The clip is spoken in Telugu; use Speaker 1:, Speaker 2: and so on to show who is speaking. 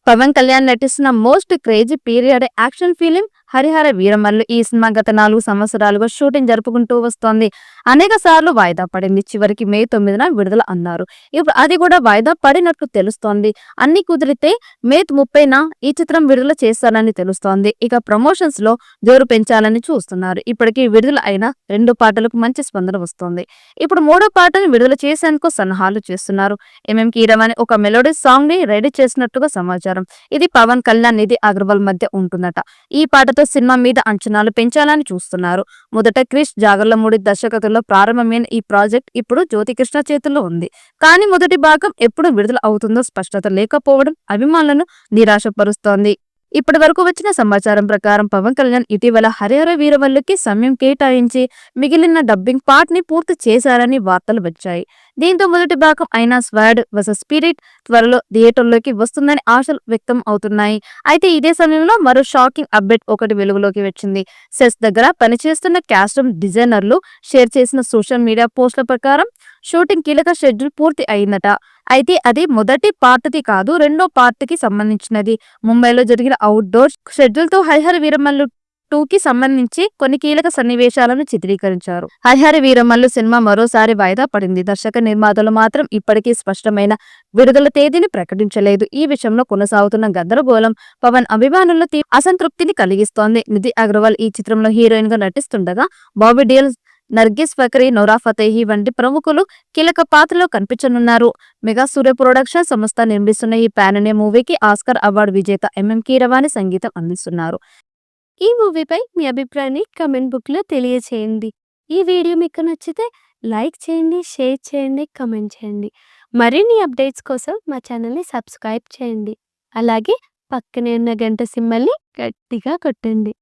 Speaker 1: పవన్ కళ్యాణ్ నటిస్తున్న most crazy period action film Harihara Veeramallu. ఈ సినిమా గత 4 సంవత్సరాలుగా షూటింగ్ జరుపుకుంటూ వస్తోంది. అనేక సార్లు వాయిదా పడింది. చివరికి మే 9న విడుదల అన్నారు. ఇప్పుడు అది కూడా వాయిదా పడినట్లు తెలుస్తోంది. అన్ని కుదిరితే మే 30న ఈ చిత్రం విడుదల చేస్తారని తెలుస్తోంది. ఇక ప్రమోషన్స్ లో జోరు పెంచాలని చూస్తున్నారు. ఇప్పటికీ విడుదల అయిన 2 పాటలకు మంచి స్పందన వస్తోంది. ఇప్పుడు 3వ పాటను విడుదల చేసేందుకు సన్నాహాలు చేస్తున్నారు. కీరవాణి ఒక మెలోడీ సాంగ్ ని రెడీ చేసినట్టుగా సమాచారం. ఇది పవన్ కళ్యాణ్, నిధి అగర్వాల్ మధ్య ఉంటుందట. ఈ పాటతో సినిమా మీద అంచనాలు పెంచాలని చూస్తున్నారు. మొదట క్రిష్ జాగర్లమూడి దర్శకత్వంలో ప్రారంభమైన ఈ ప్రాజెక్ట్ ఇప్పుడు జ్యోతికృష్ణ చేతుల్లో ఉంది. కానీ మొదటి భాగం ఎప్పుడు విడుదల అవుతుందో స్పష్టత లేకపోవడం అభిమానులను నిరాశపరుస్తోంది. ఇప్పటి వరకు వచ్చిన సమాచారం ప్రకారం పవన్ కళ్యాణ్ ఇటీవల హరిహర వీరమల్లుకి సమయం కేటాయించి మిగిలిన డబ్బింగ్ పార్ట్ ని పూర్తి చేశారని వార్తలు వచ్చాయి. దీంతో మొదటి భాగం అయిన స్వాడ్ వర్సెస్ స్పిరిట్ త్వరలో థియేటర్లోకి వస్తుందని ఆశలు వ్యక్తం అవుతున్నాయి. అయితే ఇదే సమయంలో మరో షాకింగ్ అప్డేట్ ఒకటి వెలుగులోకి వచ్చింది. సెట్స్ దగ్గర పనిచేస్తున్న కాస్ట్యూమ్ డిజైనర్లు షేర్ చేసిన సోషల్ మీడియా పోస్టుల ప్రకారం షూటింగ్ కీలక షెడ్యూల్ పూర్తి అయిందట. అయితే అది మొదటి పార్ట్ది కాదు, 2వ పార్ట్కి సంబంధించినది. ముంబైలో జరిగిన అవుట్డోర్ షెడ్యూల్ తో హరిహర వీరమల్లు 2కి సంబంధించి కొన్ని కీలక సన్నివేశాలను చిత్రీకరించారు. హరిహర వీరమల్లు సినిమా మరోసారి వాయిదా పడింది. దర్శక నిర్మాతలు మాత్రం ఇప్పటికీ స్పష్టమైన విడుదల తేదీని ప్రకటించలేదు. ఈ విషయంలో కొనసాగుతున్న గందరగోళం పవన్ అభిమానుల్లో అసంతృప్తిని కలిగిస్తోంది. నిధి అగర్వాల్ ఈ చిత్రంలో హీరోయిన్ గా నటిస్తుండగా బాబీ డియోల్, నర్గిస్ ఫకరీ, నోరా ఫతేహి వంటి ప్రముఖులు కీలక పాత్రలో కనిపించనున్నారు. మెగా సూర్య ప్రొడక్షన్ సంస్థ నిర్మిస్తున్న ఈ పాన్ ఇండియా మూవీకి ఆస్కార్ అవార్డు విజేత కీరవాణి సంగీతం అందిస్తున్నారు.
Speaker 2: ఈ మూవీపై మీ అభిప్రాయాన్ని కమెంట్ బుక్ లో తెలియచేయండి. ఈ వీడియో మీకు నచ్చితే లైక్ చేయండి, షేర్ చేయండి, కమెంట్ చేయండి. మరిన్ని అప్డేట్స్ కోసం మా ఛానల్ని సబ్స్క్రైబ్ చేయండి. అలాగే పక్కనే ఉన్న గంట సింబల్ని గట్టిగా కొట్టండి.